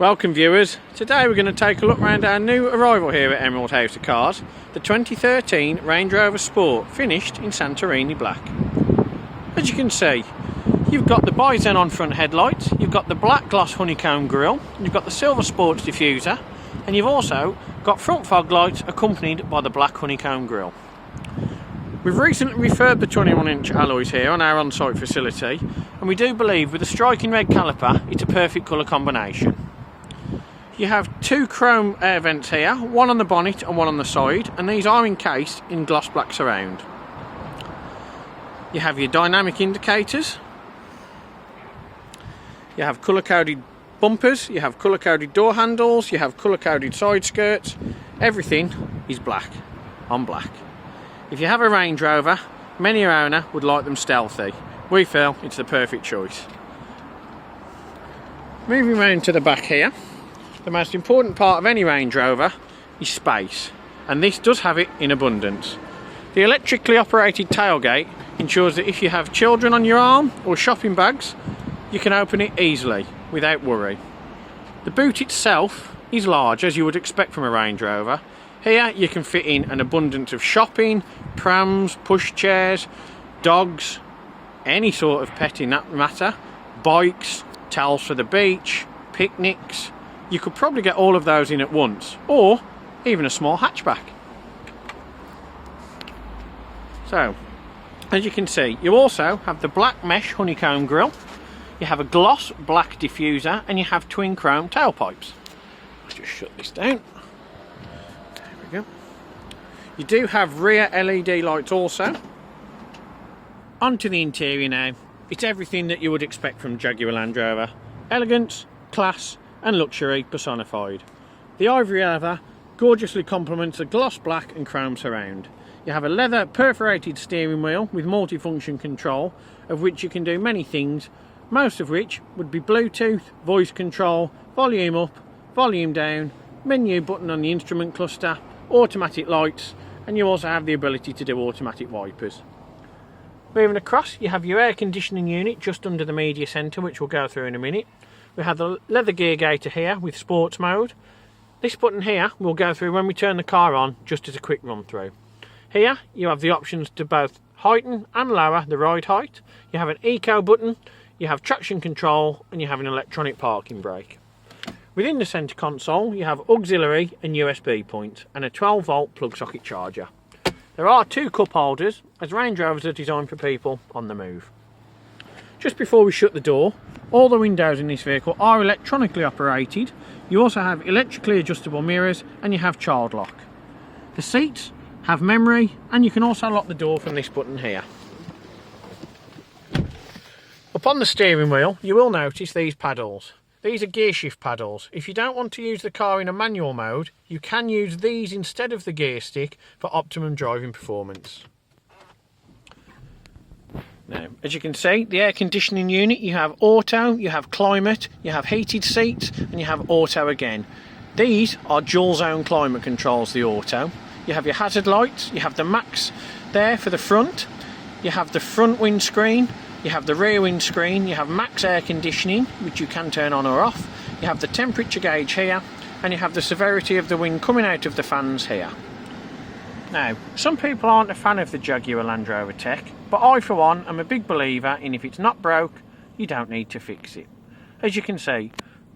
Welcome viewers, today we're going to take a look around our new arrival here at Emerald House of Cars, the 2013 Range Rover Sport, finished in Santorini black. As you can see, you've got the bi-xenon front headlights, you've got the black gloss honeycomb grille, you've got the silver sports diffuser, and you've also got front fog lights accompanied by the black honeycomb grille. We've recently refurbed the 21-inch alloys here on our on-site facility, and we do believe with a striking red caliper it's a perfect colour combination. You have two chrome air vents here, one on the bonnet and one on the side, and these are encased in gloss black surround. You have your dynamic indicators, you have colour coded bumpers, you have colour coded door handles, you have colour coded side skirts. Everything is black on black. If you have a Range Rover, many a owner would like them stealthy. We feel it's the perfect choice. Moving round to the back here, the most important part of any Range Rover is space, and this does have it in abundance. The electrically operated tailgate ensures that if you have children on your arm or shopping bags, you can open it easily without worry. The boot itself is large, as you would expect from a Range Rover. Here you can fit in an abundance of shopping, prams, pushchairs, dogs, any sort of pet in that matter, bikes, towels for the beach, picnics. You could probably get all of those in at once, or even a small hatchback. So, as you can see, you also have the black mesh honeycomb grille, you have a gloss black diffuser, and you have twin chrome tailpipes. Let's just shut this down. There we go. You do have rear LED lights also. Onto the interior now. It's everything that you would expect from Jaguar Land Rover. Elegance, class, and luxury personified. The ivory leather gorgeously complements the gloss black and chrome surround. You have a leather perforated steering wheel with multifunction control, of which you can do many things, most of which would be Bluetooth, voice control, volume up, volume down, menu button on the instrument cluster, automatic lights, and you also have the ability to do automatic wipers. Moving across, you have your air conditioning unit just under the media centre, which we'll go through in a minute. We have the leather gear gator here with sports mode. This button here we'll go through when we turn the car on, just as a quick run through. Here you have the options to both heighten and lower the ride height. You have an eco button, you have traction control, and you have an electronic parking brake. Within the centre console you have auxiliary and USB points and a 12-volt plug socket charger. There are two cup holders, as Range Rovers are designed for people on the move. Just before we shut the door, all the windows in this vehicle are electronically operated. You also have electrically adjustable mirrors, and you have child lock. The seats have memory, and you can also lock the door from this button here. Up on the steering wheel you will notice these paddles. These are gear shift paddles. If you don't want to use the car in a manual mode, you can use these instead of the gear stick for optimum driving performance. Now, as you can see, the air conditioning unit, you have auto, you have climate, you have heated seats, and you have auto again. These are dual zone climate controls, the auto. You have your hazard lights, you have the max there for the front, you have the front windscreen, you have the rear windscreen, you have max air conditioning, which you can turn on or off, you have the temperature gauge here, and you have the severity of the wind coming out of the fans here. Now, some people aren't a fan of the Jaguar Land Rover tech, but I for one am a big believer in if it's not broke, you don't need to fix it. As you can see,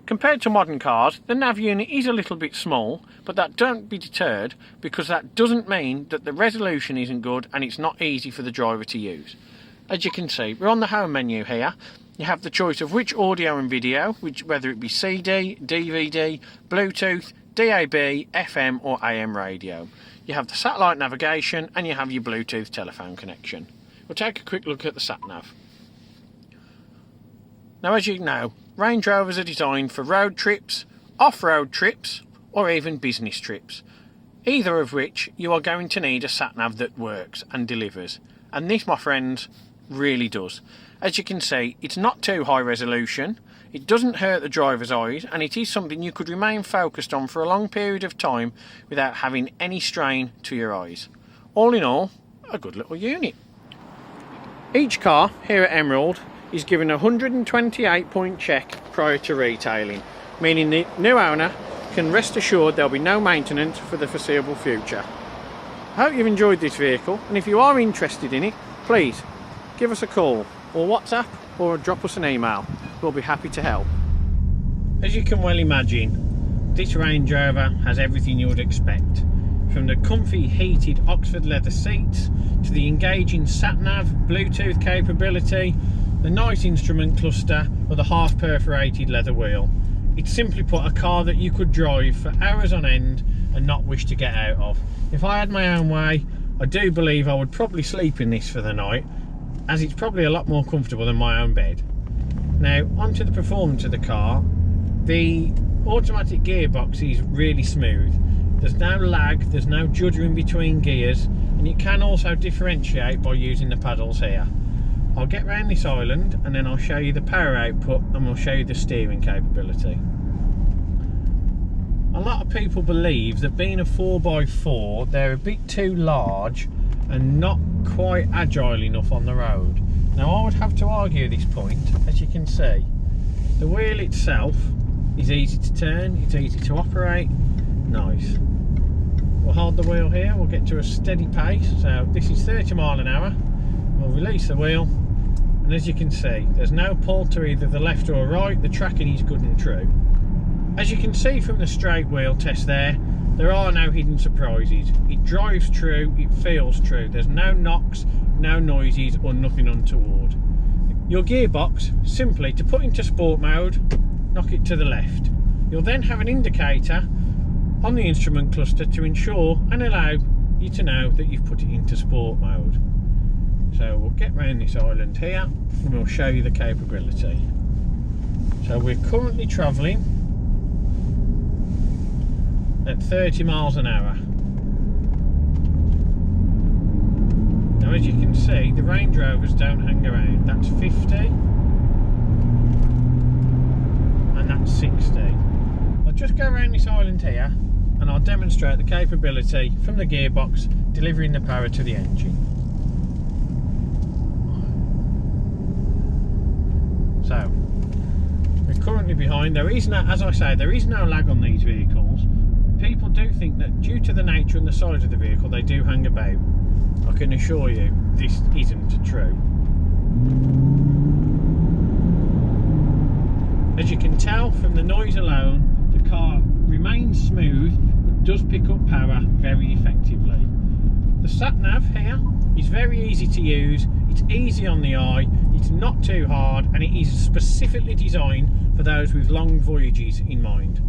compared to modern cars, the nav unit is a little bit small, but that don't be deterred, because that doesn't mean that the resolution isn't good and it's not easy for the driver to use. As you can see, we're on the home menu here. You have the choice of which audio and video, whether it be CD, DVD, Bluetooth, DAB, FM or AM radio. You have the satellite navigation, and you have your Bluetooth telephone connection. We'll take a quick look at the sat-nav. Now, as you know, Range Rovers are designed for road trips, off-road trips, or even business trips. Either of which you are going to need a sat-nav that works and delivers. And this, my friends, really does. As you can see, it's not too high resolution, it doesn't hurt the driver's eyes, and it is something you could remain focused on for a long period of time without having any strain to your eyes. All in all, a good little unit. Each car here at Emerald is given a 128 point check prior to retailing, meaning the new owner can rest assured there'll be no maintenance for the foreseeable future. I hope you've enjoyed this vehicle, and if you are interested in it, please give us a call or WhatsApp or drop us an email. We'll be happy to help. As you can well imagine, this Range Rover has everything you would expect. From the comfy heated Oxford leather seats to the engaging sat-nav, Bluetooth capability, the nice instrument cluster or the half perforated leather wheel. It's simply put a car that you could drive for hours on end and not wish to get out of. If I had my own way, I do believe I would probably sleep in this for the night, as it's probably a lot more comfortable than my own bed. Now onto the performance of the car. The automatic gearbox is really smooth. There's no lag, there's no juddering between gears, and you can also differentiate by using the paddles here. I'll get round this island and then I'll show you the power output and we'll show you the steering capability. A lot of people believe that being a 4x4 they're a bit too large and not quite agile enough on the road. Now I would have to argue this point. As you can see, the wheel itself is easy to turn, it's easy to operate. Nice. We'll hold the wheel here, we'll get to a steady pace. So this is 30 miles an hour. We'll release the wheel, and as you can see, there's no pull to either the left or right. The tracking is good and true. As you can see from the straight wheel test there are no hidden surprises. It drives true, it feels true. There's no knocks, no noises or nothing untoward. Your gearbox, simply to put into sport mode, knock it to the left. You'll then have an indicator on the instrument cluster to ensure and allow you to know that you've put it into sport mode. So we'll get round this island here and we'll show you the capability. So we're currently travelling at 30 miles an hour. Now as you can see, the Range Rovers don't hang around. That's 50 and that's 60. I'll just go around this island here and I'll demonstrate the capability from the gearbox delivering the power to the engine. So we're currently behind. There is no, as I say, there is no lag on these vehicles. People do think that due to the nature and the size of the vehicle they do hang about. I can assure you this isn't true. As you can tell from the noise alone, the car remains smooth but does pick up power very effectively. The sat-nav here is very easy to use, it's easy on the eye, it's not too hard, and it is specifically designed for those with long voyages in mind.